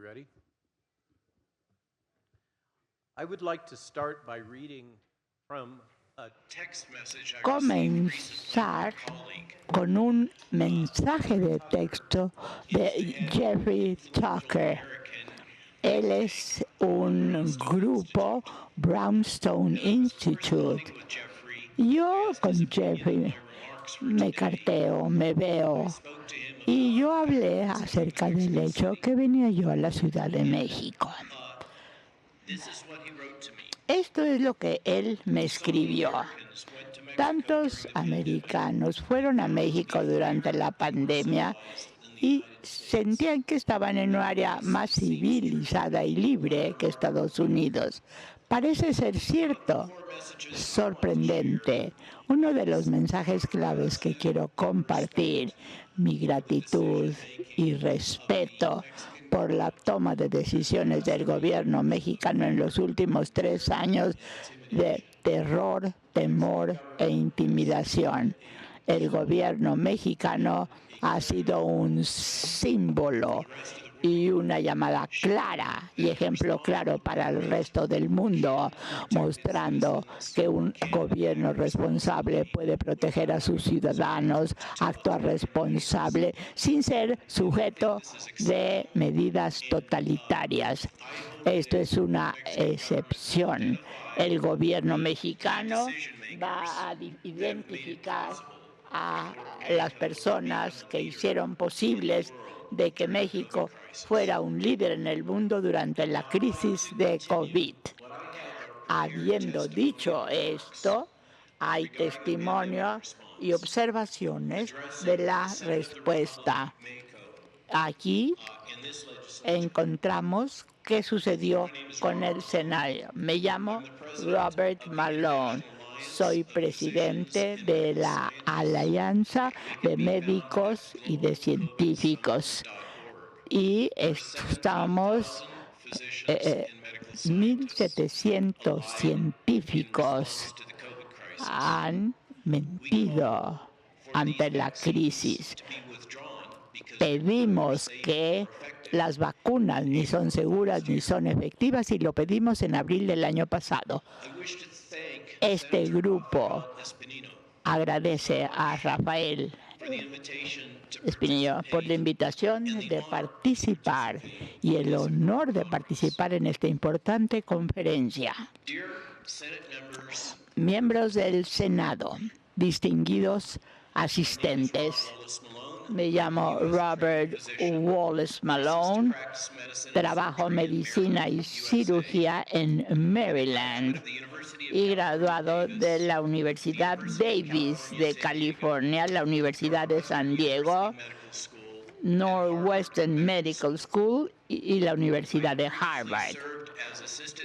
ready? I would like to start by reading from a text message I received Comenzar con un mensaje de texto de Jeffrey Tucker. Él es un grupo, Brownstone Institute. Yo con Jeffrey me carteo, me veo, y yo hablé acerca del hecho que venía yo a la Ciudad de México. Esto es lo que él me escribió. Tantos americanos fueron a México durante la pandemia y sentían que estaban en un área más civilizada y libre que Estados Unidos. Parece ser cierto, sorprendente. Uno de los mensajes claves que quiero compartir, mi gratitud y respeto por la toma de decisiones del gobierno mexicano en los últimos 3 años de terror, temor e intimidación. El gobierno mexicano ha sido un símbolo y una llamada clara y ejemplo claro para el resto del mundo, mostrando que un gobierno responsable puede proteger a sus ciudadanos, actuar responsable sin ser sujeto de medidas totalitarias. Esto es una excepción. El gobierno mexicano va a identificar a las personas que hicieron posibles de que México fuera un líder en el mundo durante la crisis de COVID. Habiendo dicho esto, hay testimonio y observaciones de la respuesta. Aquí encontramos qué sucedió con el Senado. Me llamo Robert Malone. Soy presidente de la Alianza de Médicos y de Científicos. Y estamos 1,700 científicos han mentido ante la crisis. Pedimos que las vacunas ni son seguras ni son efectivas y lo pedimos en abril del año pasado. Este grupo agradece a Rafael Espinillo por la invitación de participar y el honor de participar en esta importante conferencia. Miembros del Senado, distinguidos asistentes, me llamo Robert Wallace Malone, trabajo en medicina y cirugía en Maryland y graduado de la Universidad Davis de California, la Universidad de San Diego, Northwestern Medical School y la Universidad de Harvard.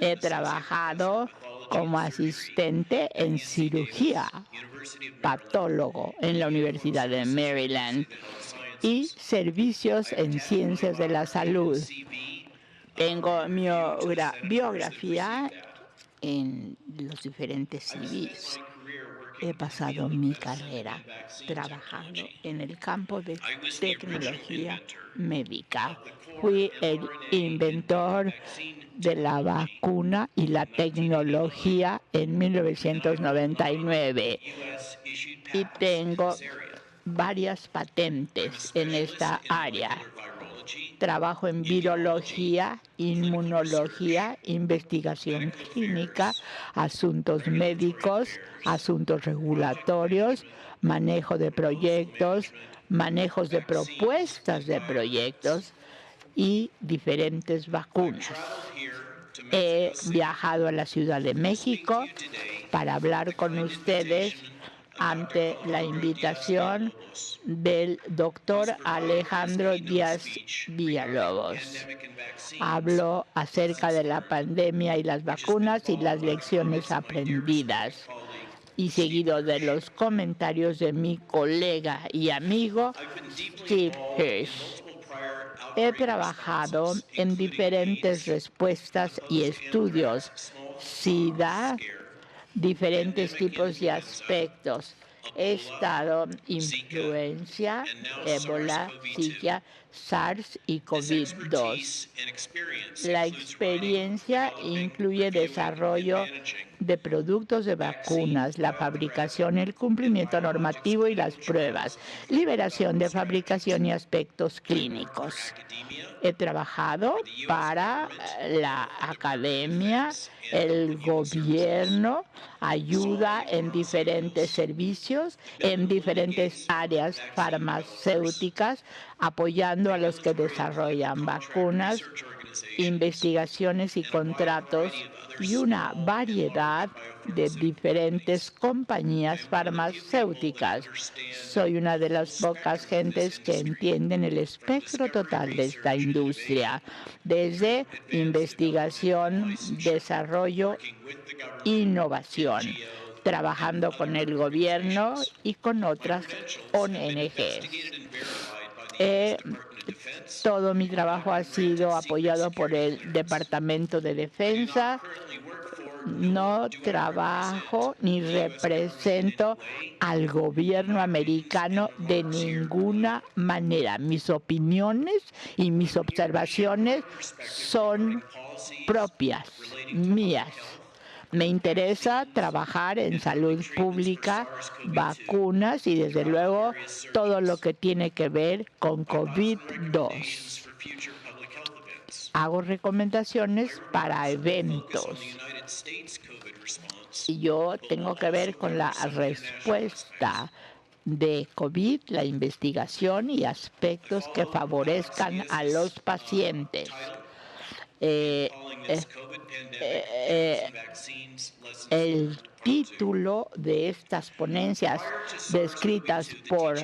He trabajado como asistente en cirugía, patólogo en la Universidad de Maryland y servicios en ciencias de la salud. Tengo mi biografía en los diferentes CVs. He pasado mi carrera trabajando en el campo de tecnología médica. Fui el inventor de la vacuna y la tecnología en 1999 y tengo varias patentes en esta área. Trabajo en virología, inmunología, investigación clínica, asuntos médicos, asuntos regulatorios, manejo de proyectos, manejos de propuestas de proyectos y diferentes vacunas. He viajado a la Ciudad de México para hablar con ustedes ante la invitación del doctor Alejandro Díaz Villalobos. Habló acerca de la pandemia y las vacunas y las lecciones aprendidas. Y seguido de los comentarios de mi colega y amigo Steve Hirsch. He trabajado en diferentes respuestas y estudios, SIDA, diferentes tipos y aspectos, estado, influencia, ébola, Zika, SARS y COVID-2. La experiencia incluye desarrollo de productos de vacunas, la fabricación, el cumplimiento normativo y las pruebas, liberación de fabricación y aspectos clínicos. He trabajado para la academia, el gobierno, ayuda en diferentes servicios, en diferentes áreas farmacéuticas, apoyando a los que desarrollan vacunas, investigaciones y contratos y una variedad de diferentes compañías farmacéuticas. Soy una de las pocas gentes que entienden el espectro total de esta industria, desde investigación, desarrollo, innovación, trabajando con el gobierno y con otras ONGs. Todo mi trabajo ha sido apoyado por el Departamento de Defensa. No trabajo ni represento al gobierno americano de ninguna manera. Mis opiniones y mis observaciones son propias, mías. Me interesa trabajar en salud pública, vacunas y desde luego todo lo que tiene que ver con COVID-2. Hago recomendaciones para eventos. Y yo tengo que ver con la respuesta de COVID, la investigación y aspectos que favorezcan a los pacientes. El título de estas ponencias descritas por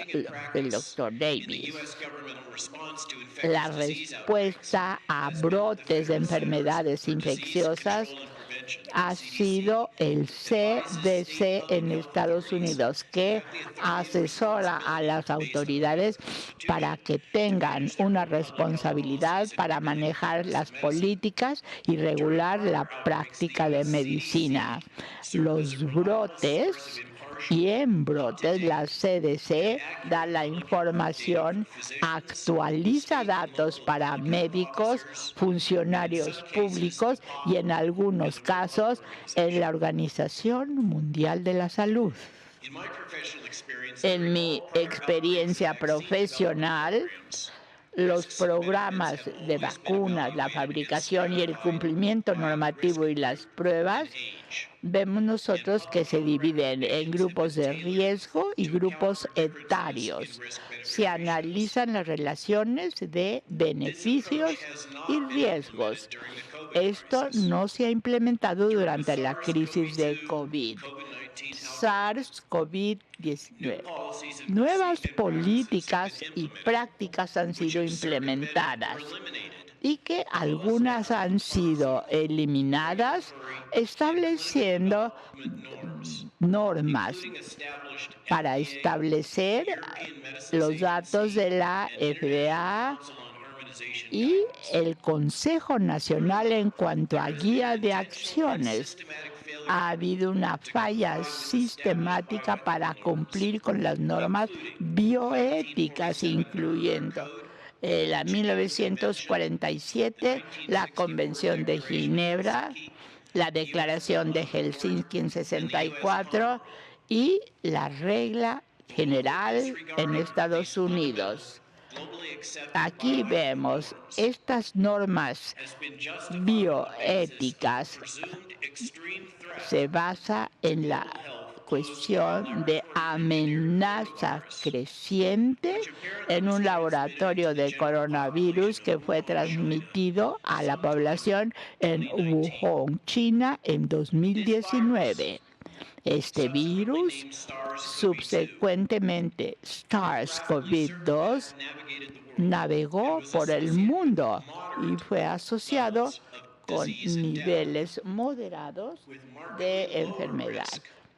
el Dr. Davis, la respuesta a brotes de enfermedades infecciosas, ha sido el CDC en Estados Unidos, que asesora a las autoridades para que tengan una responsabilidad para manejar las políticas y regular la práctica de medicina. Los brotes y en brotes, la CDC da la información, actualiza datos para médicos, funcionarios públicos y en algunos casos en la Organización Mundial de la Salud. En mi experiencia profesional, los programas de vacunas, la fabricación y el cumplimiento normativo y las pruebas, vemos nosotros que se dividen en grupos de riesgo y grupos etarios. Se analizan las relaciones de beneficios y riesgos. Esto no se ha implementado durante la crisis de COVID. SARS-CoV-19. Nuevas políticas y prácticas han sido implementadas y que algunas han sido eliminadas, estableciendo normas para establecer los datos de la FDA y el Consejo Nacional en cuanto a guía de acciones. Ha habido una falla sistemática para cumplir con las normas bioéticas, incluyendo la 1947, la Convención de Ginebra, la Declaración de Helsinki en 64 y la regla general en Estados Unidos. Aquí vemos estas normas bioéticas. Se basa en la cuestión de amenaza creciente en un laboratorio de coronavirus que fue transmitido a la población en Wuhan, China, en 2019. Este virus, subsecuentemente SARS-CoV-2, navegó por el mundo y fue asociado con niveles moderados de enfermedad,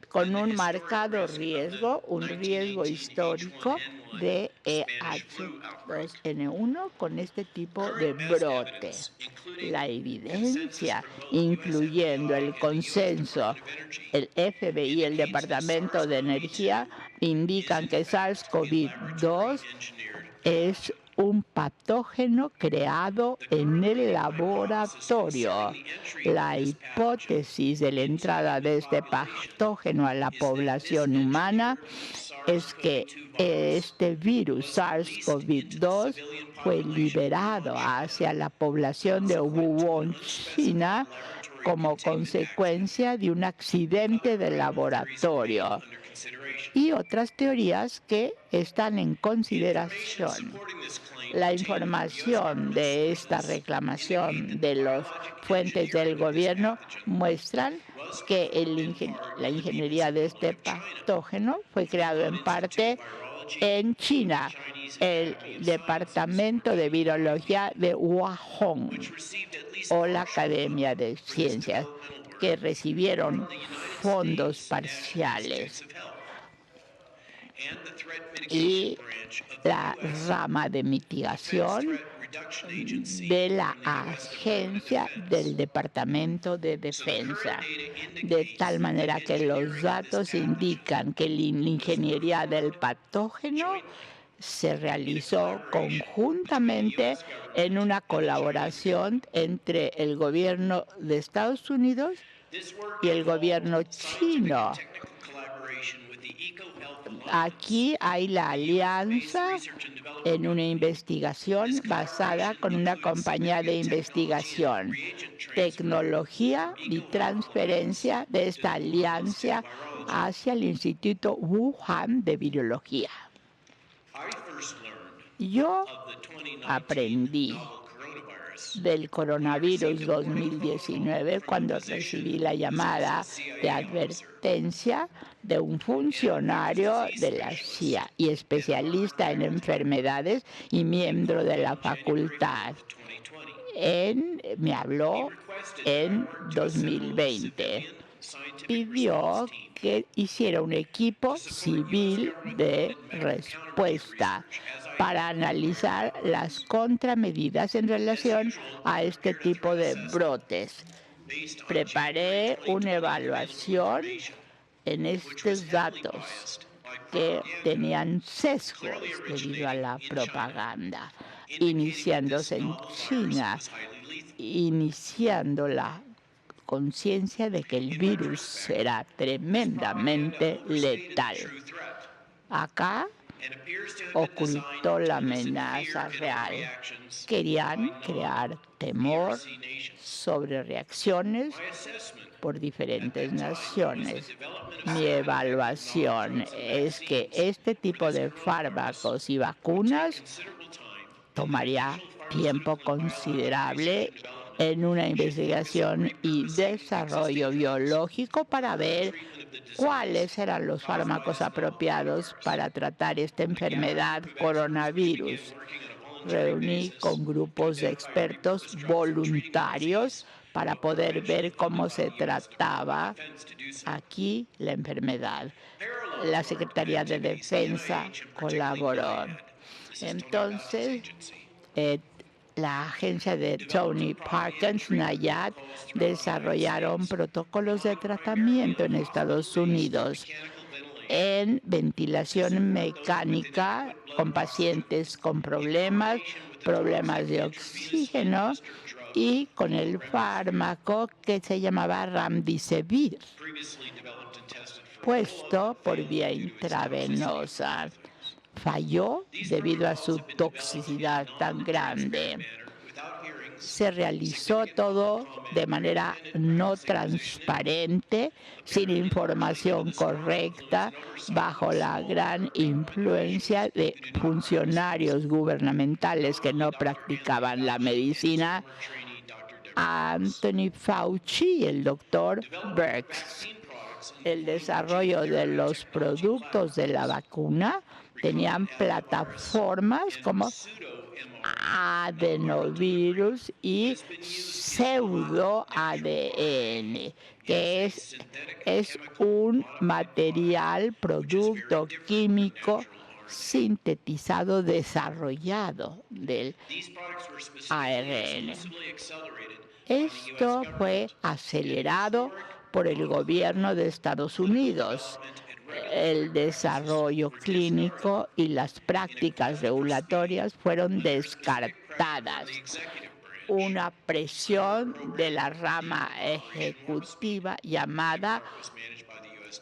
con un marcado riesgo, un riesgo histórico de H2N1 con este tipo de brote. La evidencia, incluyendo el consenso, el FBI y el Departamento de Energía, indican que SARS-CoV-2 es un patógeno creado en el laboratorio. La hipótesis de la entrada de este patógeno a la población humana es que este virus SARS-CoV-2 fue liberado hacia la población de Wuhan, China, como consecuencia de un accidente de laboratorio, y otras teorías que están en consideración. La información de esta reclamación de las fuentes del gobierno muestran que la ingeniería de este patógeno fue creado en parte en China, el Departamento de Virología de Wuhan o la Academia de Ciencias, que recibieron fondos parciales, y la rama de mitigación de la agencia del Departamento de Defensa, de tal manera que los datos indican que la ingeniería del patógeno se realizó conjuntamente en una colaboración entre el gobierno de Estados Unidos y el gobierno chino. Aquí hay la alianza en una investigación basada con una compañía de investigación, tecnología y transferencia de esta alianza hacia el Instituto Wuhan de Virología. Yo aprendí del coronavirus 2019 cuando recibí la llamada de advertencia de un funcionario de la CIA y especialista en enfermedades y miembro de la facultad. Me habló en 2020. Pidió que hiciera un equipo civil de respuesta para analizar las contramedidas en relación a este tipo de brotes. Preparé una evaluación en estos datos que tenían sesgos debido a la propaganda, iniciándose en China, iniciando la conciencia de que el virus será tremendamente letal. Acá ocultó la amenaza real. Querían crear temor sobre reacciones por diferentes naciones. Mi evaluación es que este tipo de fármacos y vacunas tomaría tiempo considerable en una investigación y desarrollo biológico para ver cuáles eran los fármacos apropiados para tratar esta enfermedad coronavirus. Reuní con grupos de expertos voluntarios para poder ver cómo se trataba aquí la enfermedad. La Secretaría de Defensa colaboró. Entonces, la agencia de Tony Perkins, NIAID, desarrollaron protocolos de tratamiento en Estados Unidos en ventilación mecánica con pacientes con problemas de oxígeno y con el fármaco que se llamaba Remdesivir, puesto por vía intravenosa. Falló debido a su toxicidad tan grande. Se realizó todo de manera no transparente, sin información correcta, bajo la gran influencia de funcionarios gubernamentales que no practicaban la medicina, Anthony Fauci y el doctor Birx. El desarrollo de los productos de la vacuna tenían plataformas como adenovirus y pseudo-ADN, que es un material, producto químico sintetizado, desarrollado del ARN. Esto fue acelerado por el gobierno de Estados Unidos el desarrollo clínico y las prácticas regulatorias fueron descartadas. Una presión de la rama ejecutiva llamada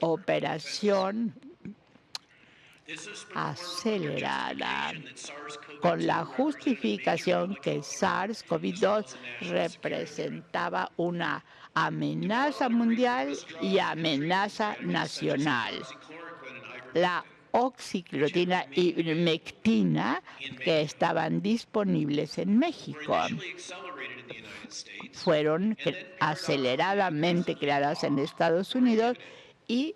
operación acelerada, con la justificación que SARS-CoV-2 representaba una amenaza mundial y amenaza nacional. La oxicloroquina y ivermectina, que estaban disponibles en México, fueron aceleradamente creadas en Estados Unidos y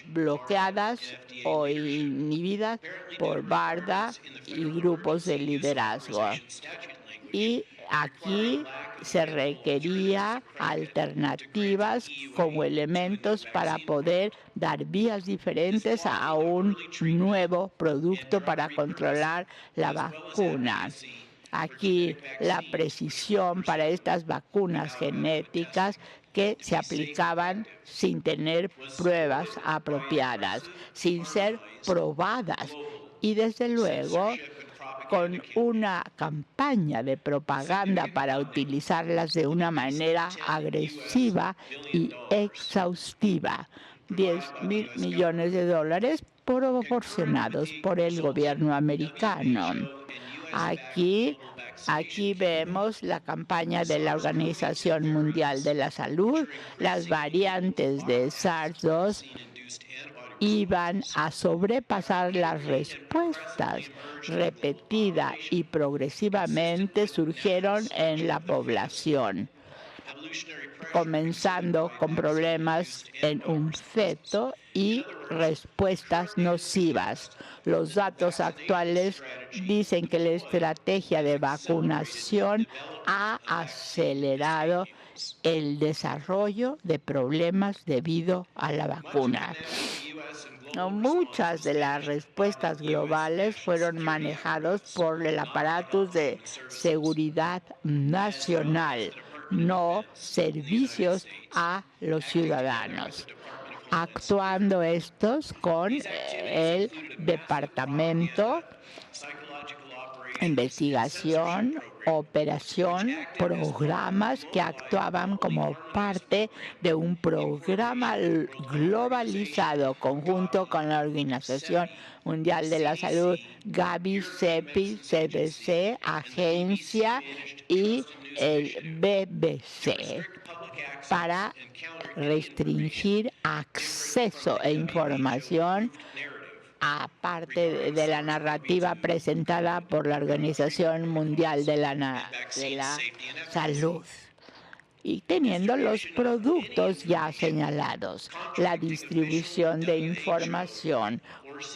bloqueadas o inhibidas por BARDA y grupos de liderazgo. Y aquí se requería alternativas como elementos para poder dar vías diferentes a un nuevo producto para controlar la vacuna. Aquí la precisión para estas vacunas genéticas que se aplicaban sin tener pruebas apropiadas, sin ser probadas y desde luego con una campaña de propaganda para utilizarlas de una manera agresiva y exhaustiva. 10,000 millones de dólares proporcionados por el gobierno americano. Aquí vemos la campaña de la Organización Mundial de la Salud. Las variantes de SARS-2 iban a sobrepasar las respuestas. Repetida y progresivamente surgieron en la población, comenzando con problemas en un feto y respuestas nocivas. Los datos actuales dicen que la estrategia de vacunación ha acelerado el desarrollo de problemas debido a la vacuna. Muchas de las respuestas globales fueron manejadas por el aparato de seguridad nacional, no servicios a los ciudadanos, actuando estos con el Departamento de Investigación, Operación, programas que actuaban como parte de un programa globalizado conjunto con la Organización Mundial de la Salud, Gavi, CEPI, CDC, Agencia y el BBC, para restringir acceso e información aparte de la narrativa presentada por la Organización Mundial de la Salud. Y teniendo los productos ya señalados, la distribución de información,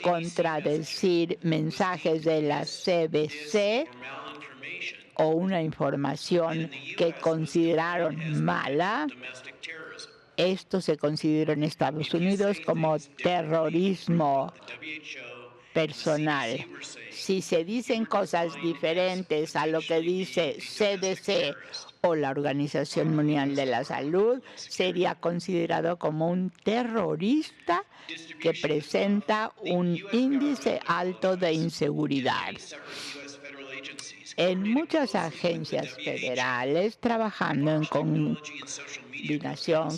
contradecir mensajes de la CDC o una información que consideraron mala. Esto se consideró en Estados Unidos como terrorismo personal. Si se dicen cosas diferentes a lo que dice CDC o la Organización Mundial de la Salud, sería considerado como un terrorista que presenta un índice alto de inseguridad. En muchas agencias federales, trabajando en combinación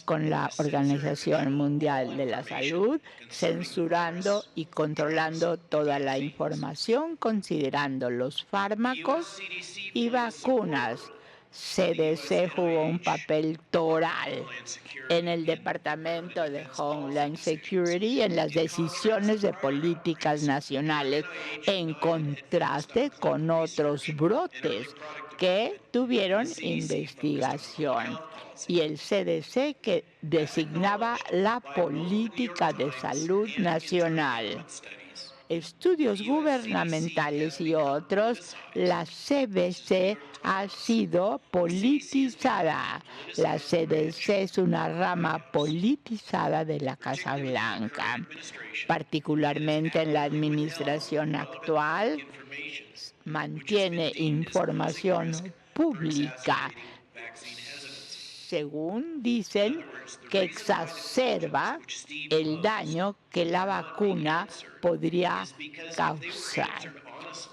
con la Organización Mundial de la Salud, censurando y controlando toda la información, considerando los fármacos y vacunas. CDC jugó un papel toral en el Departamento de Homeland Security en las decisiones de políticas nacionales, en contraste con otros brotes que tuvieron investigación, y el CDC que designaba la política de salud nacional. Estudios gubernamentales y otros, la CDC ha sido politizada. La CDC es una rama politizada de la Casa Blanca, particularmente en la administración actual. Mantiene información pública según dicen, que exacerba el daño que la vacuna podría causar.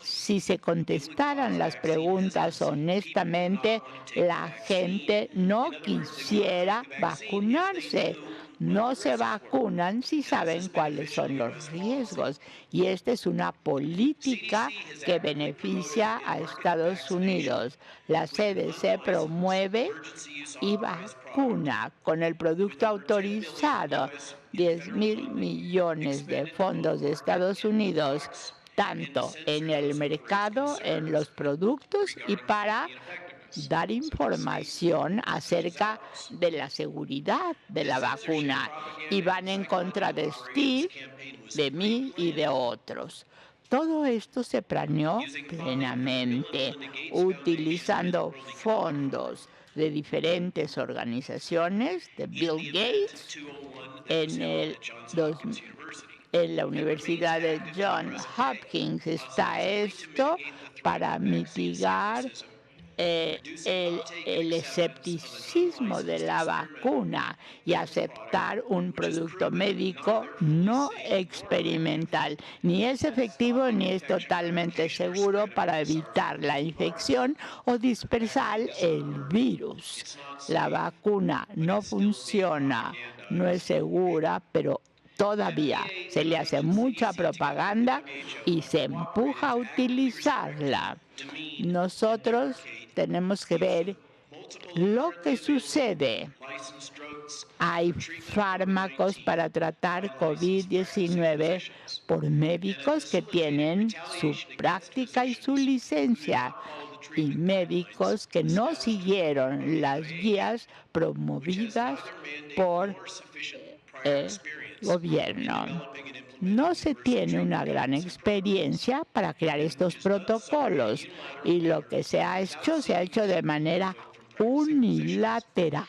Si se contestaran las preguntas honestamente, la gente no quisiera vacunarse. No se vacunan si saben cuáles son los riesgos. Y esta es una política que beneficia a Estados Unidos. La CDC promueve y vacuna con el producto autorizado 10,000 millones de fondos de Estados Unidos, tanto en el mercado, en los productos y para dar información acerca de la seguridad de la vacuna. Y van en contra de Steve, de mí y de otros. Todo esto se planeó plenamente, utilizando fondos de diferentes organizaciones, de Bill Gates, en la Universidad de Johns Hopkins está esto para mitigar el escepticismo de la vacuna y aceptar un producto médico no experimental. Ni es efectivo ni es totalmente seguro para evitar la infección o dispersar el virus. La vacuna no funciona, no es segura, pero todavía se le hace mucha propaganda y se empuja a utilizarla. Nosotros tenemos que ver lo que sucede. Hay fármacos para tratar COVID-19 por médicos que tienen su práctica y su licencia, y médicos que no siguieron las guías promovidas por el gobierno. No se tiene una gran experiencia para crear estos protocolos y lo que se ha hecho de manera unilateral,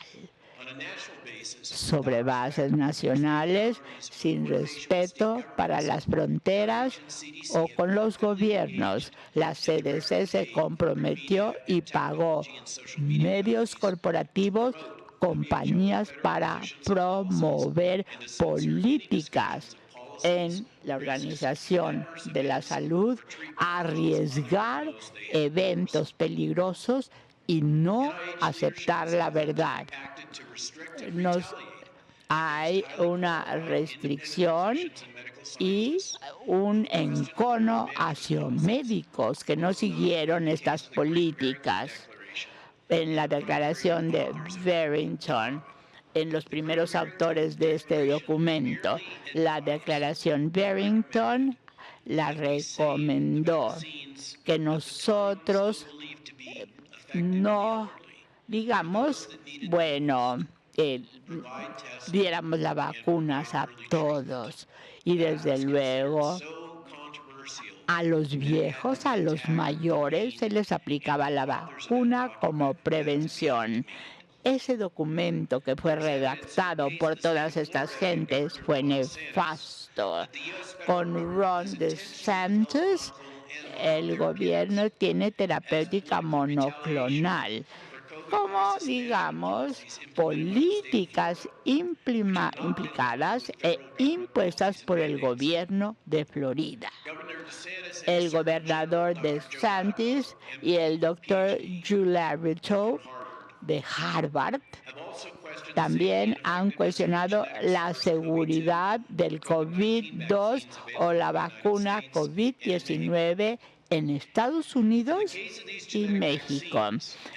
sobre bases nacionales, sin respeto para las fronteras o con los gobiernos. La CDC se comprometió y pagó medios corporativos, compañías para promover políticas en la Organización de la Salud, arriesgar eventos peligrosos y no aceptar la verdad. Hay una restricción y un encono hacia médicos que no siguieron estas políticas. En la declaración de Barrington, en los primeros autores de este documento, la declaración Barrington la recomendó que nosotros no digamos, diéramos las vacunas a todos y desde luego a los viejos, a los mayores, se les aplicaba la vacuna como prevención. Ese documento que fue redactado por todas estas gentes fue nefasto. Con Ron DeSantis, el gobierno tiene terapéutica monoclonal, como, digamos, políticas implicadas e impuestas por el gobierno de Florida. El gobernador DeSantis y el doctor Julia Rito de Harvard también han cuestionado la seguridad del COVID-2 o la vacuna COVID-19 en Estados Unidos y México.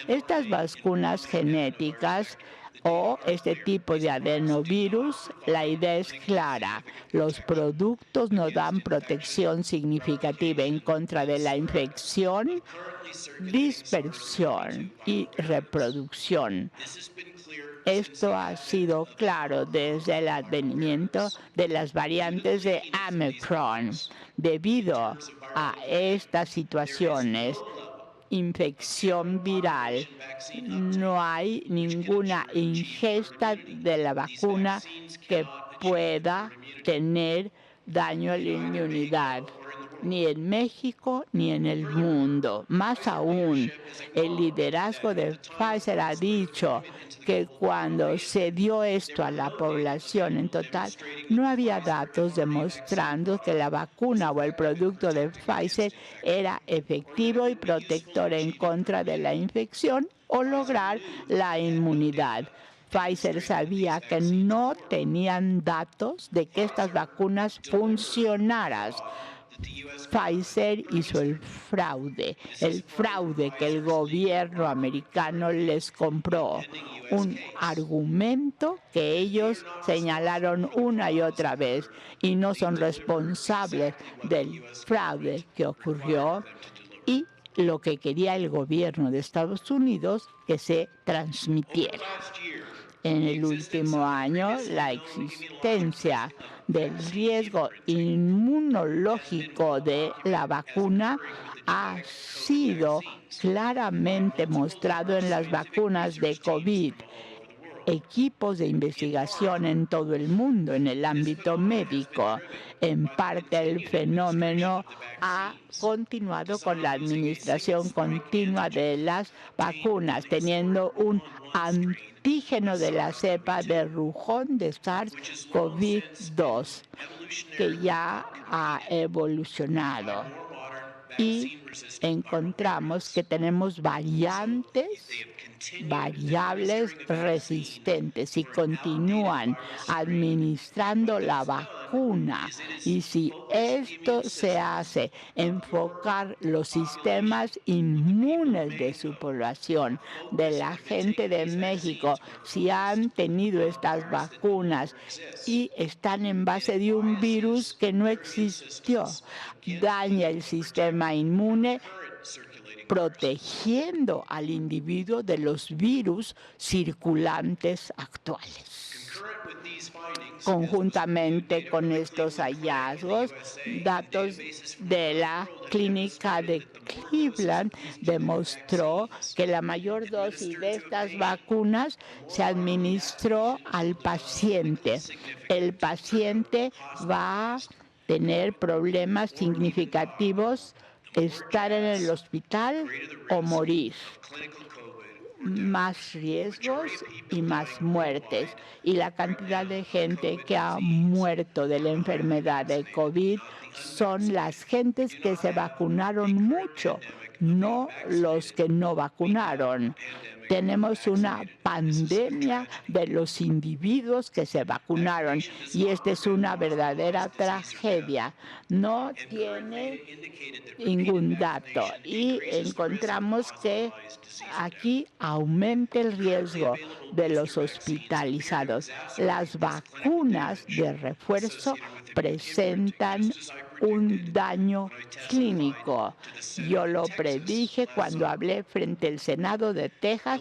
Estas vacunas genéticas o este tipo de adenovirus, la idea es clara. Los productos no dan protección significativa en contra de la infección, dispersión y reproducción. Esto ha sido claro desde el advenimiento de las variantes de Omicron. Debido a estas situaciones, infección viral, no hay ninguna ingesta de la vacuna que pueda tener daño a la inmunidad. ni en México ni en el mundo. Más aún, el liderazgo de Pfizer ha dicho que cuando se dio esto a la población en total, no había datos demostrando que la vacuna o el producto de Pfizer era efectivo y protector en contra de la infección o lograr la inmunidad. Pfizer sabía que no tenían datos de que estas vacunas funcionaran. Pfizer hizo el fraude que el gobierno americano les compró, un argumento que ellos señalaron una y otra vez y no son responsables del fraude que ocurrió y lo que quería el gobierno de Estados Unidos que se transmitiera. En el último año, la existencia del riesgo inmunológico de la vacuna ha sido claramente mostrado en las vacunas de COVID. Equipos de investigación en todo el mundo en el ámbito médico. En parte el fenómeno ha continuado con la administración continua de las vacunas, teniendo un antígeno de la cepa de Wuhan de SARS-CoV-2 que ya ha evolucionado. Y encontramos que tenemos variables resistentes y continúan administrando la vacuna. Y si esto se hace, enfocar los sistemas inmunes de su población, de la gente de México, si han tenido estas vacunas y están en base de un virus que no existió, daña el sistema inmune, protegiendo al individuo de los virus circulantes actuales. Conjuntamente con estos hallazgos, datos de la clínica de Cleveland demostró que la mayor dosis de estas vacunas se administró al paciente. El paciente va a tener problemas significativos, estar en el hospital o morir. Más riesgos y más muertes. Y la cantidad de gente que ha muerto de la enfermedad de COVID son las gentes que se vacunaron mucho, no los que no vacunaron. Tenemos una pandemia de los individuos que se vacunaron y esta es una verdadera tragedia. No tiene ningún dato y encontramos que aquí aumenta el riesgo de los hospitalizados. Las vacunas de refuerzo presentan un daño clínico. Yo lo predije cuando hablé frente al Senado de Texas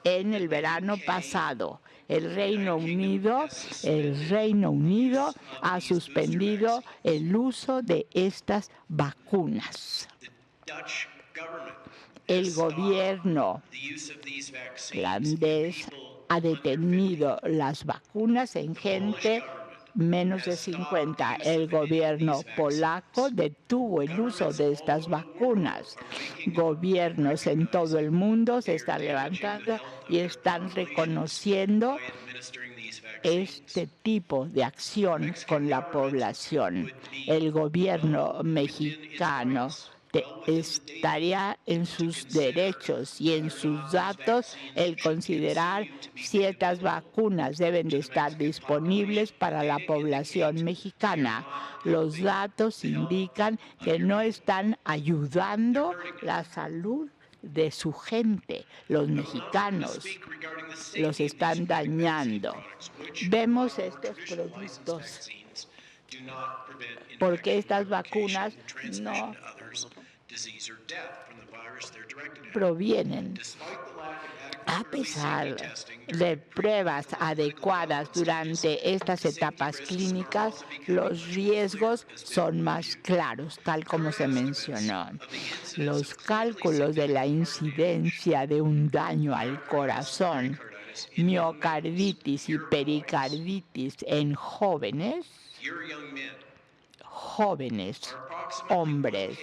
en el verano pasado. El Reino Unido ha suspendido el uso de estas vacunas. El gobierno holandés ha detenido las vacunas en gente menos de 50. El gobierno polaco detuvo el uso de estas vacunas. Gobiernos en todo el mundo se están levantando y están reconociendo este tipo de acción con la población. El gobierno mexicano estaría en sus derechos y en sus datos el considerar ciertas vacunas deben de estar disponibles para la población mexicana. Los datos indican que no están ayudando la salud de su gente, los mexicanos, los están dañando. Vemos estos productos porque estas vacunas no provienen. A pesar de pruebas adecuadas durante estas etapas clínicas, los riesgos son más claros, tal como se mencionó. Los cálculos de la incidencia de un daño al corazón, miocarditis y pericarditis en jóvenes hombres.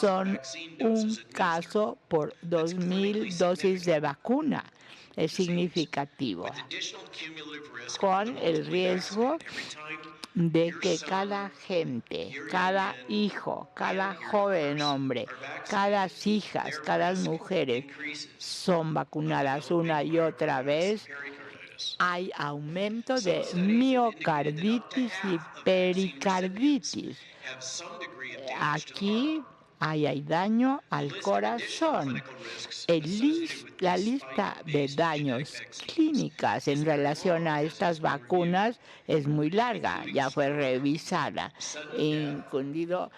Son un caso por 2.000 dosis de vacuna. Es significativo, con el riesgo de que cada gente, cada hijo, cada joven hombre, cada hijas, cada mujeres son vacunadas una y otra vez, hay aumento de miocarditis y pericarditis. Aquí hay daño al corazón. La lista de daños clínicas en relación a estas vacunas es muy larga, ya fue revisada, incluyendo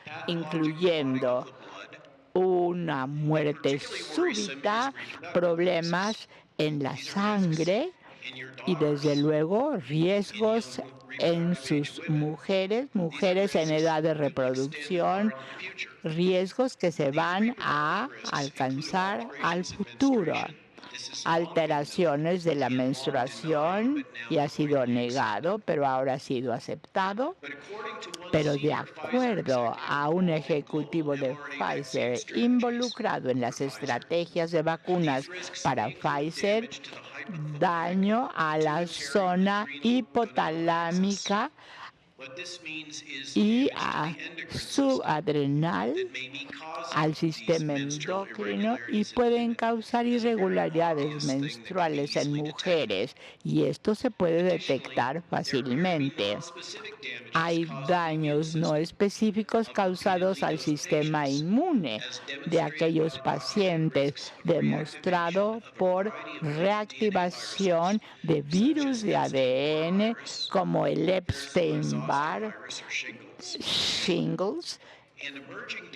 una muerte súbita, problemas en la sangre y desde luego riesgos en sus mujeres en edad de reproducción, riesgos que se van a alcanzar al futuro. Alteraciones de la menstruación, y ha sido negado, pero ahora ha sido aceptado. Pero de acuerdo a un ejecutivo de Pfizer involucrado en las estrategias de vacunas para Pfizer, daño a la zona hipotalámica y a subadrenal, al sistema endocrino, y pueden causar irregularidades menstruales en mujeres, y esto se puede detectar fácilmente. Hay daños no específicos causados al sistema inmune de aquellos pacientes, demostrado por reactivación de virus de ADN como el Epstein-Barr, shingles,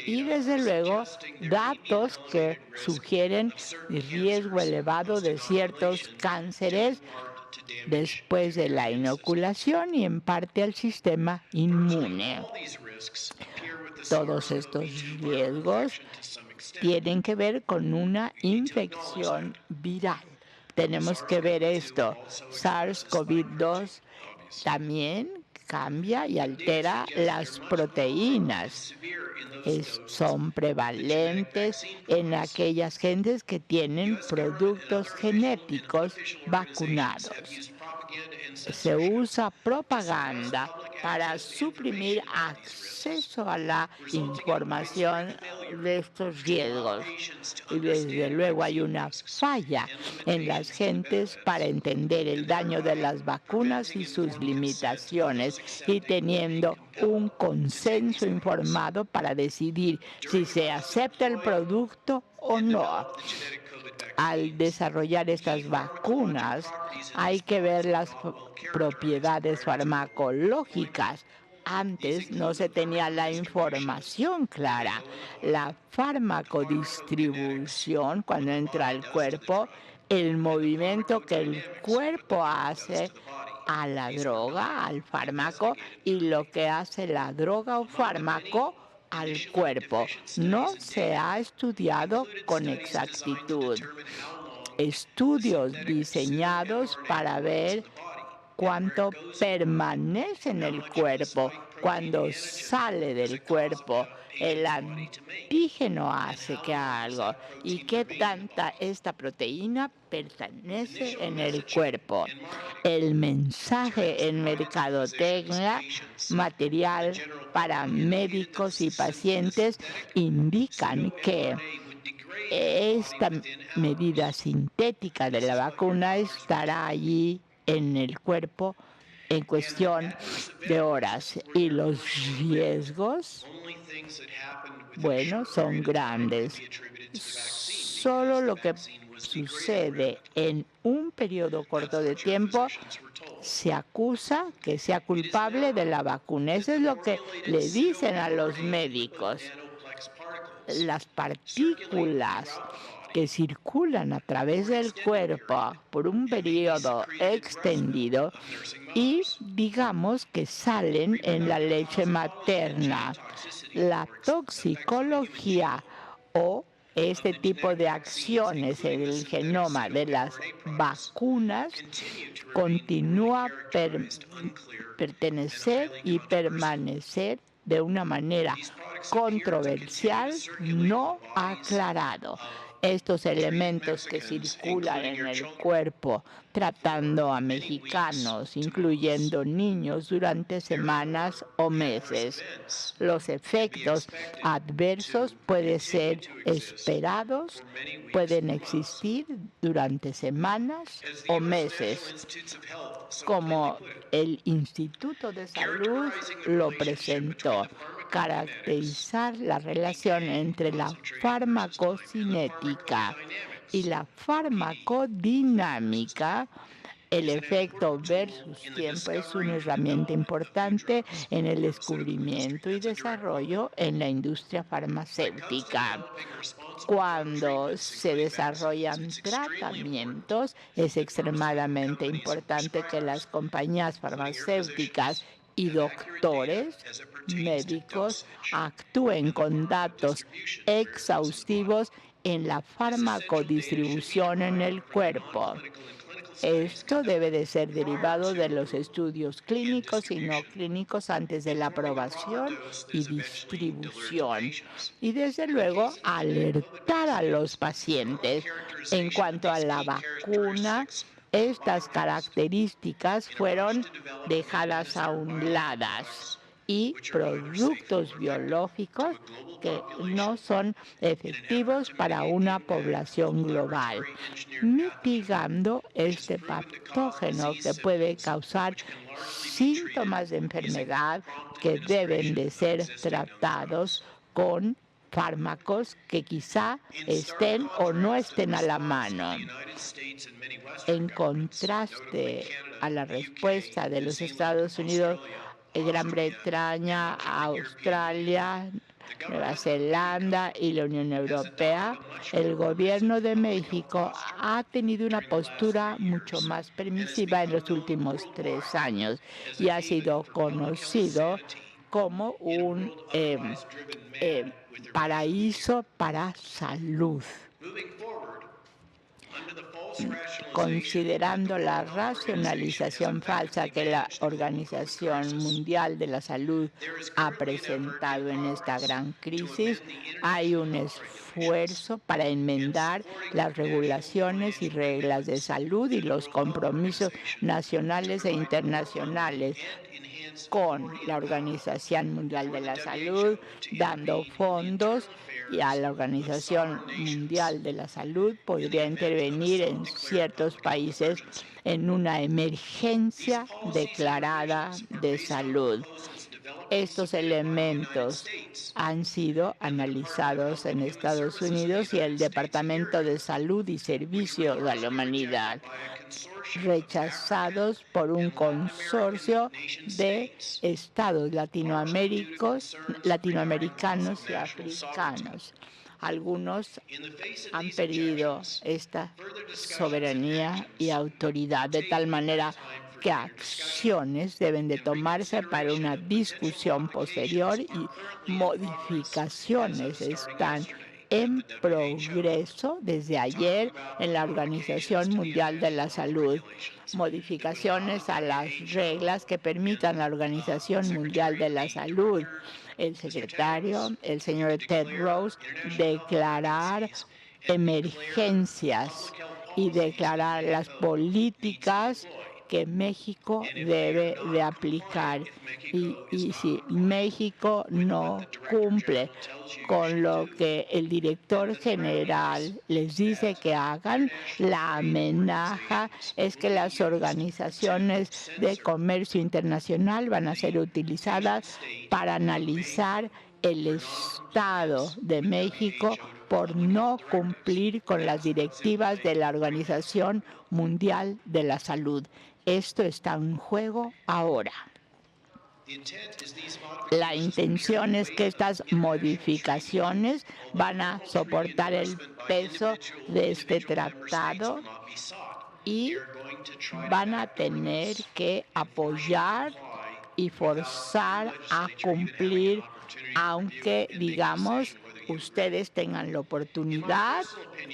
y desde luego datos que sugieren riesgo elevado de ciertos cánceres después de la inoculación y en parte al sistema inmune. Todos estos riesgos tienen que ver con una infección viral. Tenemos que ver esto. SARS-CoV-2 también cambia y altera las proteínas. Son prevalentes en aquellas gentes que tienen productos genéticos vacunados. Se usa propaganda para suprimir acceso a la información de estos riesgos. Y desde luego hay una falla en las gentes para entender el daño de las vacunas y sus limitaciones, y teniendo un consenso informado para decidir si se acepta el producto o no. Al desarrollar estas vacunas, hay que ver las propiedades farmacológicas. Antes no se tenía la información clara. La farmacodistribución, cuando entra al cuerpo, el movimiento que el cuerpo hace a la droga, al fármaco, y lo que hace la droga o fármaco al cuerpo. No se ha estudiado con exactitud. Estudios diseñados para ver cuánto permanece en el cuerpo, cuando sale del cuerpo. El antígeno hace que algo, y qué tanta esta proteína permanece en el cuerpo. El mensaje en mercadotecnia, material para médicos y pacientes, indican que esta medida sintética de la vacuna estará allí en el cuerpo en cuestión de horas, y los riesgos, bueno, son grandes. Solo lo que sucede en un periodo corto de tiempo se acusa que sea culpable de la vacuna. Eso es lo que le dicen a los médicos. Las partículas que circulan a través del cuerpo por un periodo extendido y digamos que salen en la leche materna. La toxicología o este tipo de acciones en el genoma de las vacunas continúa permanecer de una manera controversial no aclarado. Estos elementos que circulan en el cuerpo tratando a mexicanos, incluyendo niños, durante semanas o meses. Los efectos adversos pueden ser esperados, pueden existir durante semanas o meses, como el Instituto de Salud lo presentó. Caracterizar la relación entre la farmacocinética y la farmacodinámica. El efecto versus tiempo es una herramienta importante en el descubrimiento y desarrollo en la industria farmacéutica. Cuando se desarrollan tratamientos, es extremadamente importante que las compañías farmacéuticas y doctores médicos actúen con datos exhaustivos en la farmacodistribución en el cuerpo. Esto debe de ser derivado de los estudios clínicos y no clínicos antes de la aprobación y distribución. Y desde luego alertar a los pacientes. En cuanto a la vacuna, estas características fueron dejadas a un lado y productos biológicos que no son efectivos para una población global, mitigando este patógeno que puede causar síntomas de enfermedad que deben de ser tratados con fármacos que quizá estén o no estén a la mano. En contraste a la respuesta de los Estados Unidos, Gran Bretaña, Australia, Nueva Zelanda y la Unión Europea, el gobierno de México ha tenido una postura mucho más permisiva en los últimos 3 años y ha sido conocido como un paraíso para salud. Considerando la racionalización falsa que la Organización Mundial de la Salud ha presentado en esta gran crisis, hay un esfuerzo para enmendar las regulaciones y reglas de salud y los compromisos nacionales e internacionales con la Organización Mundial de la Salud, dando fondos, y a la Organización Mundial de la Salud podría intervenir en ciertos países en una emergencia declarada de salud. Estos elementos han sido analizados en Estados Unidos y el Departamento de Salud y Servicios de la Humanidad, rechazados por un consorcio de estados latinoamericanos y africanos. Algunos han perdido esta soberanía y autoridad, de tal manera que acciones deben de tomarse para una discusión posterior y modificaciones están en progreso desde ayer en la Organización Mundial de la Salud. Modificaciones a las reglas que permitan a la Organización Mundial de la Salud. El secretario, el señor Ted Rose, declarar emergencias y declarar las políticas que México debe de aplicar. Y si México no cumple con lo que el director general les dice que hagan, la amenaza es que las organizaciones de comercio internacional van a ser utilizadas para analizar el Estado de México por no cumplir con las directivas de la Organización Mundial de la Salud. Esto está en juego ahora. La intención es que estas modificaciones van a soportar el peso de este tratado y van a tener que apoyar y forzar a cumplir, aunque, digamos, ustedes tengan la oportunidad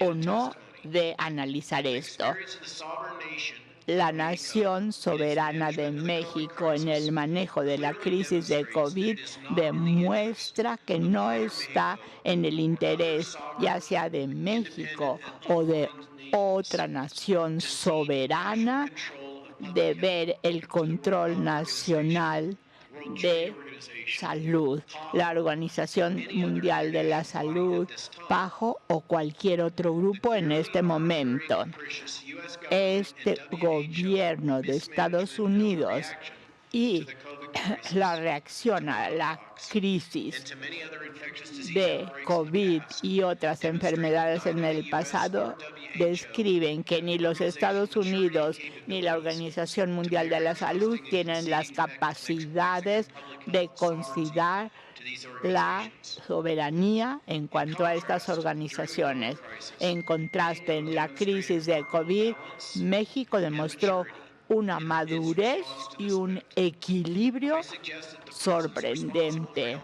o no de analizar esto. la nación soberana de México en el manejo de la crisis de COVID demuestra que no está en el interés ya sea de México o de otra nación soberana de ver el control nacional de salud, la Organización Mundial de la Salud, PAHO o cualquier otro grupo en este momento. Este gobierno de Estados Unidos y la reacción a la crisis de COVID y otras enfermedades en el pasado describen que ni los Estados Unidos ni la Organización Mundial de la Salud tienen las capacidades de considerar la soberanía en cuanto a estas organizaciones. En contraste, en la crisis de COVID, México demostró una madurez y un equilibrio sorprendente.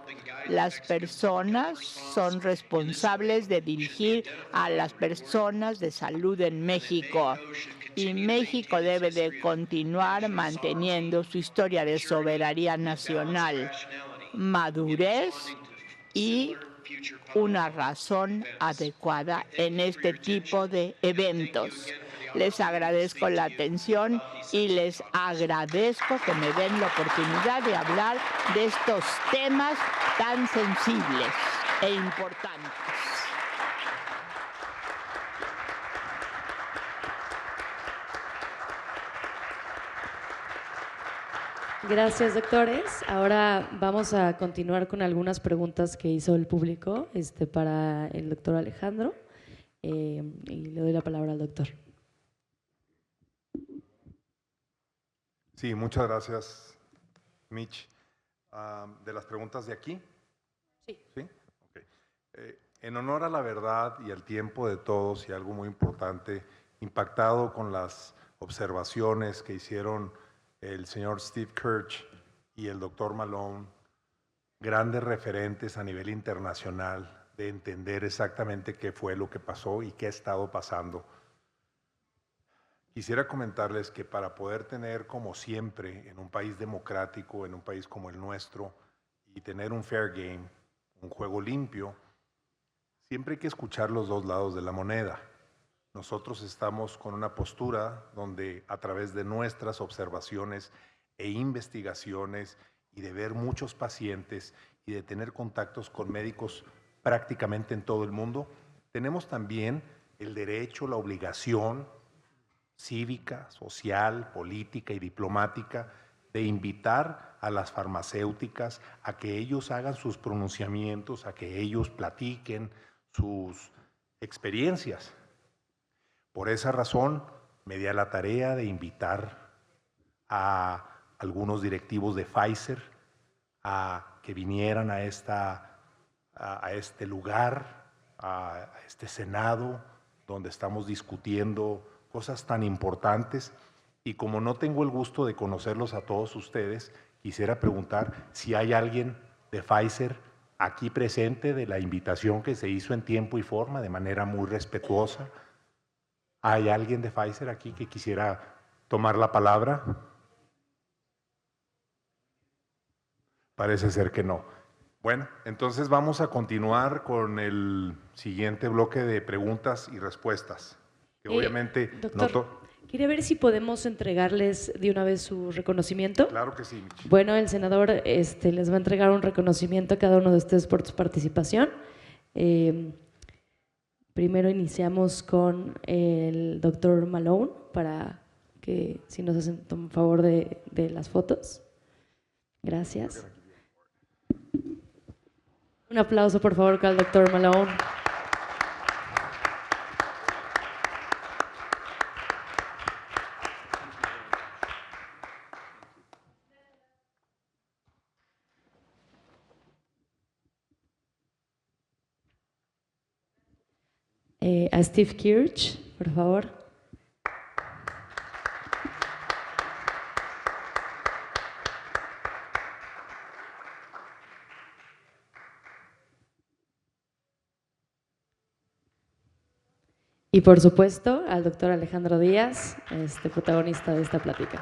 Las personas son responsables de dirigir a las personas de salud en México y México debe de continuar manteniendo su historia de soberanía nacional, madurez y una razón adecuada en este tipo de eventos. Les agradezco la atención y les agradezco que me den la oportunidad de hablar de estos temas tan sensibles e importantes. Gracias, doctores. Ahora vamos a continuar con algunas preguntas que hizo el público para el doctor Alejandro. Y le doy la palabra al doctor. Sí, muchas gracias, Mitch. ¿De las preguntas de aquí? Sí. ¿Sí? Okay. En honor a la verdad y al tiempo de todos, y algo muy importante, impactado con las observaciones que hicieron el señor Steve Kirch y el doctor Malone, grandes referentes a nivel internacional de entender exactamente qué fue lo que pasó y qué ha estado pasando. Quisiera comentarles que para poder tener, como siempre, en un país democrático, en un país como el nuestro, y tener un fair game, un juego limpio, siempre hay que escuchar los dos lados de la moneda. Nosotros estamos con una postura donde a través de nuestras observaciones e investigaciones y de ver muchos pacientes y de tener contactos con médicos prácticamente en todo el mundo, tenemos también el derecho, la obligación cívica, social, política y diplomática de invitar a las farmacéuticas a que ellos hagan sus pronunciamientos, a que ellos platiquen sus experiencias. Por esa razón, me di a la tarea de invitar a algunos directivos de Pfizer a que vinieran a este lugar, a este Senado, donde estamos discutiendo cosas tan importantes, y como no tengo el gusto de conocerlos a todos ustedes, quisiera preguntar si hay alguien de Pfizer aquí presente de la invitación que se hizo en tiempo y forma, de manera muy respetuosa. ¿Hay alguien de Pfizer aquí que quisiera tomar la palabra? Parece ser que no. Bueno, entonces vamos a continuar con el siguiente bloque de preguntas y respuestas. Que obviamente doctor, quería ver si podemos entregarles de una vez su reconocimiento. Claro que sí, Michi. Bueno, el senador les va a entregar un reconocimiento a cada uno de ustedes por su participación. Primero iniciamos con el doctor Malone, para que si nos hacen favor de las fotos. Gracias. Un aplauso, por favor, para el doctor Malone. A Steve Kirch, por favor. Y por supuesto, al doctor Alejandro Díaz, protagonista de esta plática.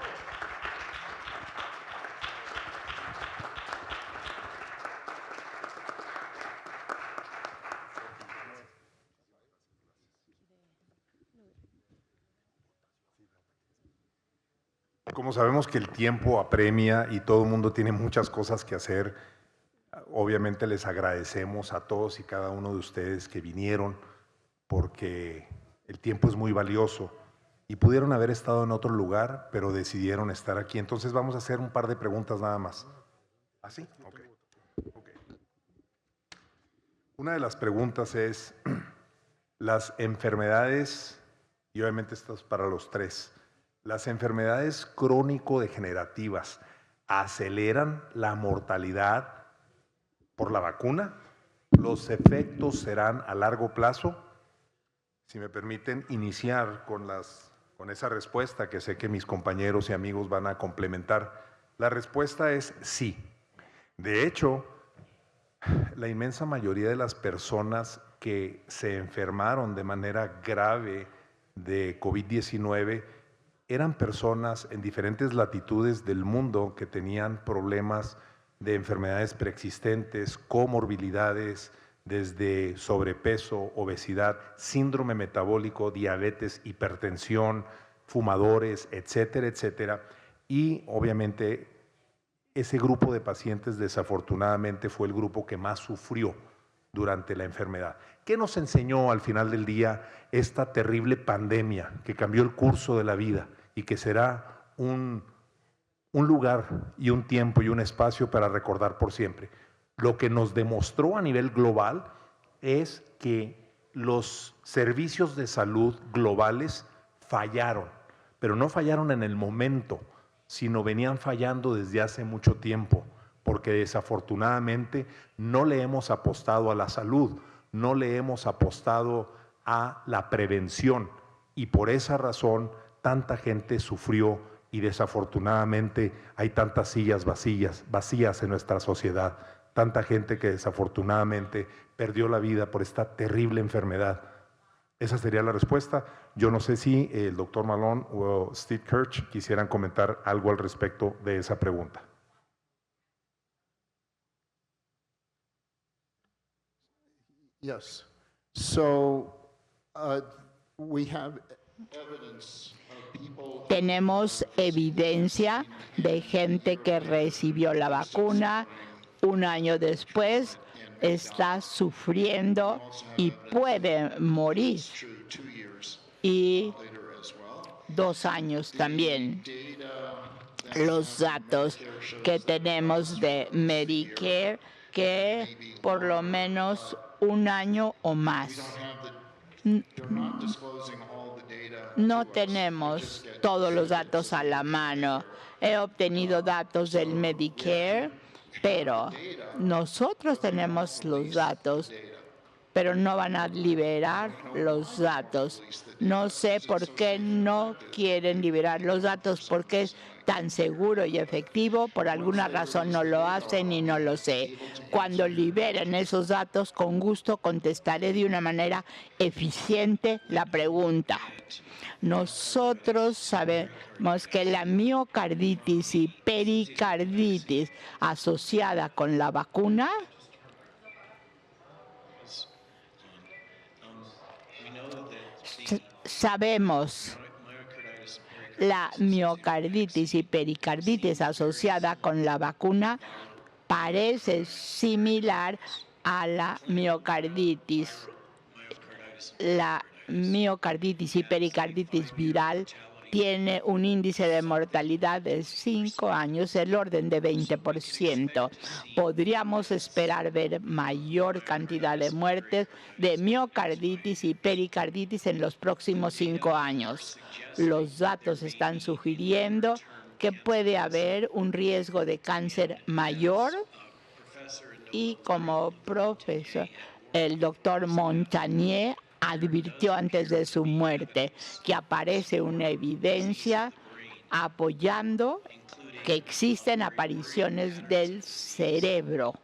Como sabemos que el tiempo apremia y todo el mundo tiene muchas cosas que hacer, obviamente les agradecemos a todos y cada uno de ustedes que vinieron, porque el tiempo es muy valioso y pudieron haber estado en otro lugar, pero decidieron estar aquí. Entonces vamos a hacer un par de preguntas nada más. ¿Ah, sí? Ok. Una de las preguntas es, las enfermedades, y obviamente esto es para los tres, ¿las enfermedades crónico-degenerativas aceleran la mortalidad por la vacuna? ¿Los efectos serán a largo plazo? Si me permiten iniciar con esa respuesta, que sé que mis compañeros y amigos van a complementar. La respuesta es sí. De hecho, la inmensa mayoría de las personas que se enfermaron de manera grave de COVID-19 eran personas en diferentes latitudes del mundo que tenían problemas de enfermedades preexistentes, comorbilidades, desde sobrepeso, obesidad, síndrome metabólico, diabetes, hipertensión, fumadores, etcétera, etcétera. Y obviamente ese grupo de pacientes desafortunadamente fue el grupo que más sufrió durante la enfermedad. ¿Qué nos enseñó al final del día esta terrible pandemia que cambió el curso de la vida y que será un lugar y un tiempo y un espacio para recordar por siempre? Lo que nos demostró a nivel global es que los servicios de salud globales fallaron, pero no fallaron en el momento, sino venían fallando desde hace mucho tiempo, porque desafortunadamente no le hemos apostado a la salud, no le hemos apostado a la prevención, y por esa razón tanta gente sufrió y desafortunadamente hay tantas sillas vacías en nuestra sociedad, tanta gente que desafortunadamente perdió la vida por esta terrible enfermedad. Esa sería la respuesta. Yo no sé si el doctor Malone o Steve Kirch quisieran comentar algo al respecto de esa pregunta. Yes. So we have evidence of people. Tenemos evidencia de gente que recibió la vacuna, un año después está sufriendo y puede morir. Y 2 años también. Los datos que tenemos de Medicare, que por lo menos 1 año o más. No tenemos todos los datos a la mano. He obtenido datos del Medicare, pero nosotros tenemos los datos, pero no van a liberar los datos. No sé por qué no quieren liberar los datos, porque es tan seguro y efectivo. Por alguna razón no lo hacen y no lo sé. Cuando liberen esos datos, con gusto contestaré de una manera eficiente la pregunta. Nosotros sabemos que la miocarditis y pericarditis asociada con la vacuna sabemos la miocarditis y pericarditis asociada con la vacuna parece similar a la miocarditis. La miocarditis y pericarditis viral tiene un índice de mortalidad de 5 años, el orden de 20%. Podríamos esperar ver mayor cantidad de muertes de miocarditis y pericarditis en los próximos 5 años. Los datos están sugiriendo que puede haber un riesgo de cáncer mayor, y como profesor, el doctor Montagnier advirtió antes de su muerte que aparece una evidencia apoyando que existen apariciones del cerebro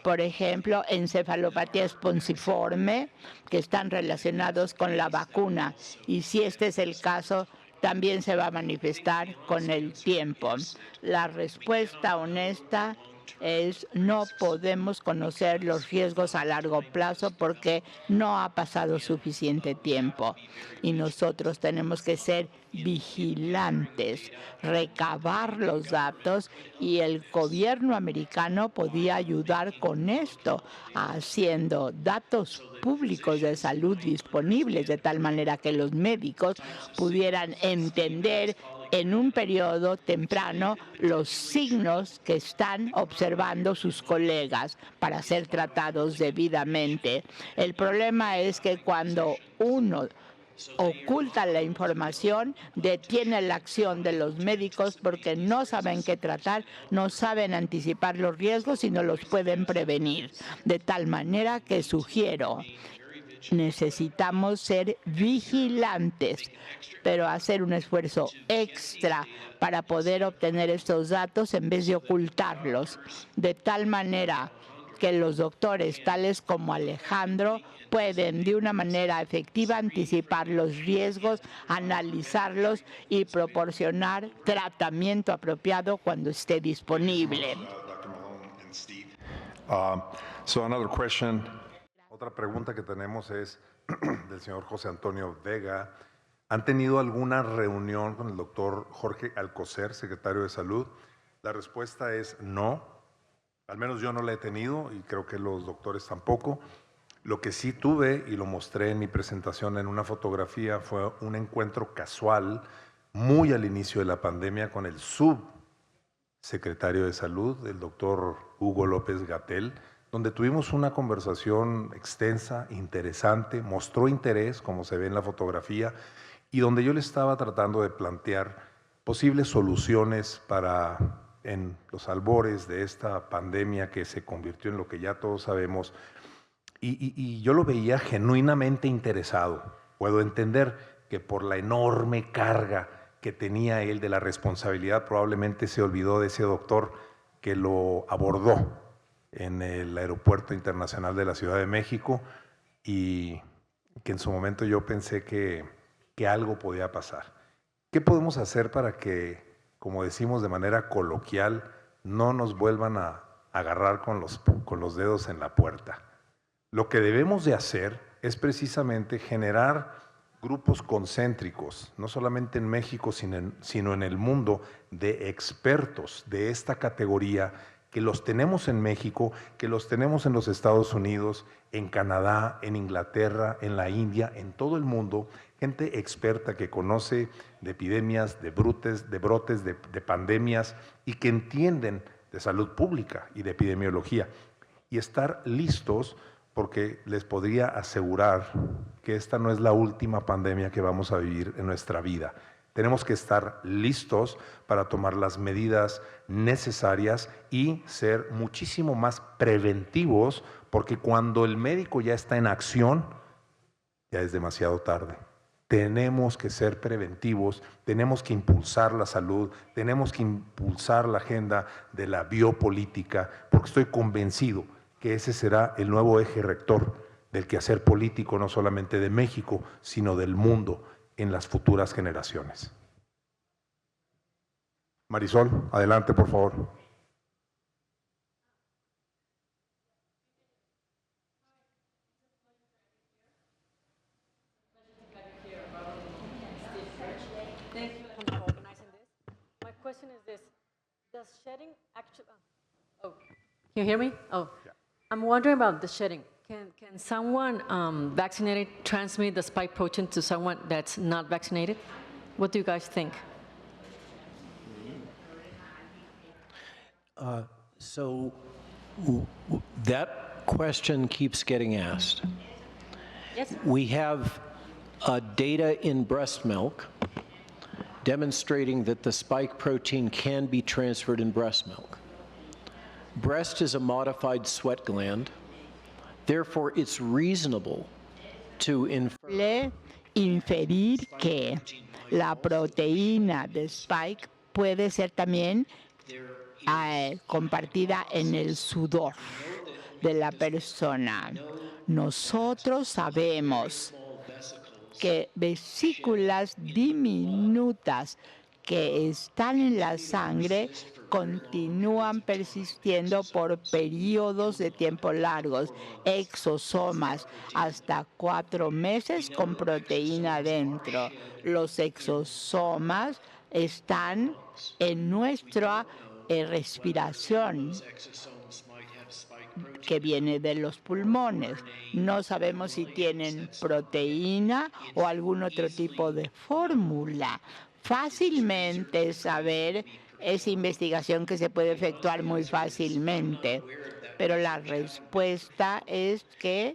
por ejemplo, encefalopatía espongiforme, que están relacionados con la vacuna. Y si este es el caso, también se va a manifestar con el tiempo. La respuesta honesta es no podemos conocer los riesgos a largo plazo porque no ha pasado suficiente tiempo. Y nosotros tenemos que ser vigilantes, recabar los datos, y el gobierno americano podía ayudar con esto, haciendo datos públicos de salud disponibles de tal manera que los médicos pudieran entender en un periodo temprano los signos que están observando sus colegas para ser tratados debidamente. El problema es que cuando uno oculta la información, detiene la acción de los médicos porque no saben qué tratar, no saben anticipar los riesgos y no los pueden prevenir. De tal manera que sugiero, necesitamos ser vigilantes, pero hacer un esfuerzo extra para poder obtener estos datos en vez de ocultarlos, de tal manera que los doctores, tales como Alejandro, pueden de una manera efectiva anticipar los riesgos, analizarlos y proporcionar tratamiento apropiado cuando esté disponible. So another question. Otra pregunta que tenemos es del señor José Antonio Vega. ¿Han tenido alguna reunión con el doctor Jorge Alcocer, secretario de Salud? La respuesta es no. Al menos yo no la he tenido y creo que los doctores tampoco. Lo que sí tuve, y lo mostré en mi presentación en una fotografía, fue un encuentro casual muy al inicio de la pandemia con el subsecretario de Salud, el doctor Hugo López-Gatell, donde tuvimos una conversación extensa, interesante, mostró interés, como se ve en la fotografía, y donde yo le estaba tratando de plantear posibles soluciones para, en los albores de esta pandemia que se convirtió en lo que ya todos sabemos, y yo lo veía genuinamente interesado. Puedo entender que por la enorme carga que tenía él de la responsabilidad, probablemente se olvidó de ese doctor que lo abordó en el Aeropuerto Internacional de la Ciudad de México, y que en su momento yo pensé que algo podía pasar. ¿Qué podemos hacer para que, como decimos de manera coloquial, no nos vuelvan a agarrar con los dedos en la puerta? Lo que debemos de hacer es precisamente generar grupos concéntricos, no solamente en México, sino en el mundo, de expertos de esta categoría, que los tenemos en México, que los tenemos en los Estados Unidos, en Canadá, en Inglaterra, en la India, en todo el mundo, gente experta que conoce de epidemias, de brotes, de pandemias, y que entienden de salud pública y de epidemiología, y estar listos, porque les podría asegurar que esta no es la última pandemia que vamos a vivir en nuestra vida. Tenemos que estar listos para tomar las medidas necesarias y ser muchísimo más preventivos, porque cuando el médico ya está en acción, ya es demasiado tarde. Tenemos que ser preventivos, tenemos que impulsar la salud, tenemos que impulsar la agenda de la biopolítica, porque estoy convencido que ese será el nuevo eje rector del quehacer político, no solamente de México, sino del mundo en las futuras generaciones. Marisol, adelante, por favor. Thank you for organizing this. My question is this: does shedding actually? Oh, can you hear me? Oh, yeah. I'm wondering about the shedding. Can someone vaccinated transmit the spike protein to someone that's not vaccinated? What do you guys think? So that question keeps getting asked. Yes. We have data in breast milk demonstrating that the spike protein can be transferred in breast milk. Breast is a modified sweat gland. Therefore, it's reasonable to inferir que la proteína de spike puede ser también compartida en el sudor. de la persona. Nosotros sabemos que vesículas diminutas que están en la sangre continúan persistiendo por periodos de tiempo largos, exosomas, hasta 4 meses con proteína adentro. Los exosomas están en nuestra respiración, que viene de los pulmones. No sabemos si tienen proteína o algún otro tipo de fórmula. Fácilmente saber esa investigación que se puede efectuar muy fácilmente, pero la respuesta es que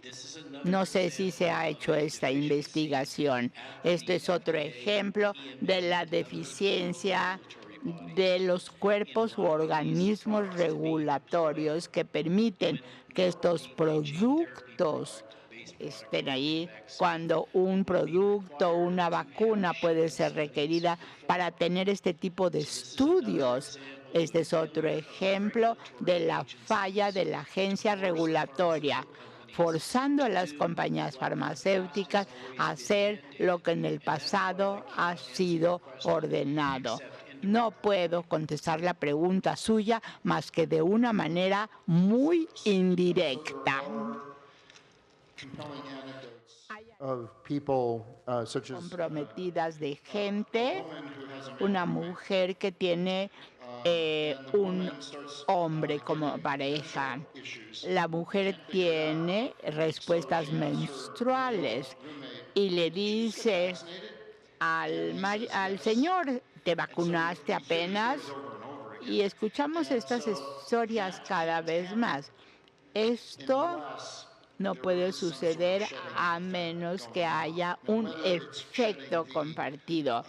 no sé si se ha hecho esta investigación. Este es otro ejemplo de la deficiencia de los cuerpos u organismos regulatorios que permiten que estos productos estén ahí cuando un producto, una vacuna puede ser requerida para tener este tipo de estudios. Este es otro ejemplo de la falla de la agencia regulatoria, forzando a las compañías farmacéuticas a hacer lo que en el pasado ha sido ordenado. No puedo contestar la pregunta suya más que de una manera muy indirecta. Of people such as Comprometidas de gente, una mujer que tiene un hombre como pareja. La mujer tiene respuestas menstruales y le dice al señor, ¿te vacunaste apenas? Y escuchamos estas historias cada vez más. Esto no puede suceder a menos que haya un efecto compartido,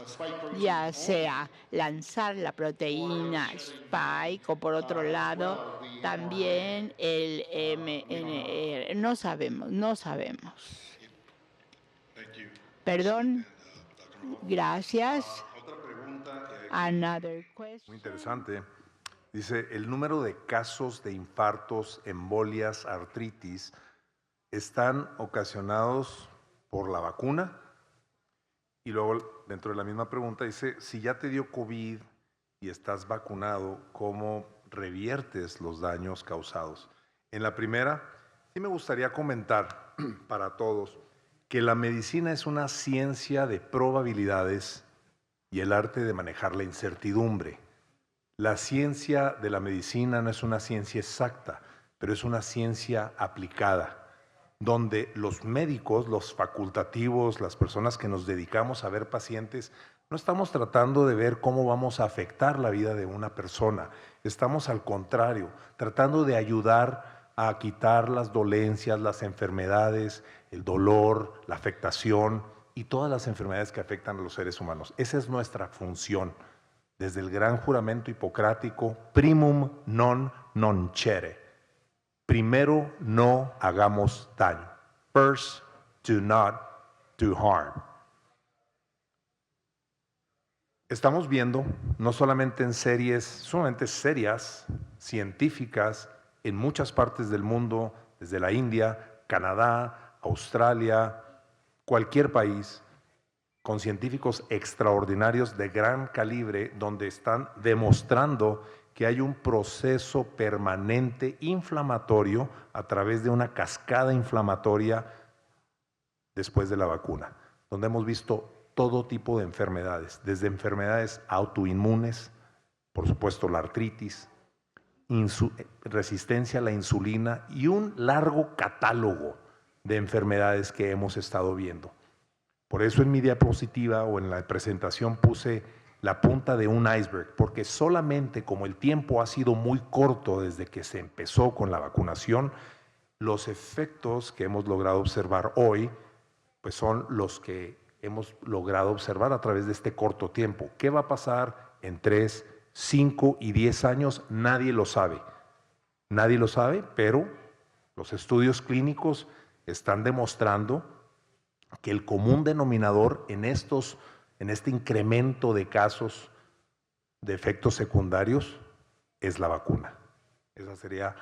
ya sea lanzar la proteína spike o por otro lado también el mRNA. No sabemos. Perdón. Gracias. Another question. Muy interesante. Dice, el número de casos de infartos, embolias, artritis, ¿están ocasionados por la vacuna? Y luego, dentro de la misma pregunta, dice, si ya te dio COVID y estás vacunado, ¿cómo reviertes los daños causados? En la primera, sí me gustaría comentar para todos que la medicina es una ciencia de probabilidades y el arte de manejar la incertidumbre. La ciencia de la medicina no es una ciencia exacta, pero es una ciencia aplicada, donde los médicos, los facultativos, las personas que nos dedicamos a ver pacientes, no estamos tratando de ver cómo vamos a afectar la vida de una persona. Estamos al contrario, tratando de ayudar a quitar las dolencias, las enfermedades, el dolor, la afectación y todas las enfermedades que afectan a los seres humanos. Esa es nuestra función. Desde el gran juramento hipocrático, primum non nocere. Primero, no hagamos daño. First, do not do harm. Estamos viendo, no solamente en series sumamente serias, científicas, en muchas partes del mundo, desde la India, Canadá, Australia, cualquier país, con científicos extraordinarios de gran calibre, donde están demostrando que hay un proceso permanente inflamatorio a través de una cascada inflamatoria después de la vacuna, donde hemos visto todo tipo de enfermedades, desde enfermedades autoinmunes, por supuesto la artritis, resistencia a la insulina y un largo catálogo de enfermedades que hemos estado viendo. Por eso en mi diapositiva o en la presentación puse la punta de un iceberg, porque solamente como el tiempo ha sido muy corto desde que se empezó con la vacunación, los efectos que hemos logrado observar hoy, pues son los que hemos logrado observar a través de este corto tiempo. ¿Qué va a pasar en 3, 5 y 10 años? Nadie lo sabe. Nadie lo sabe, pero los estudios clínicos están demostrando que el común denominador en este incremento de casos de efectos secundarios es la vacuna. Esa sería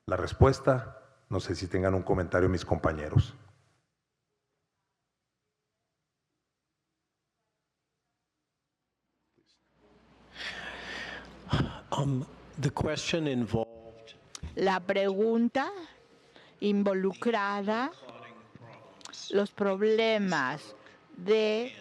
la respuesta No sé si tengan un comentario mis compañeros. The question involved La pregunta involucrada los problemas de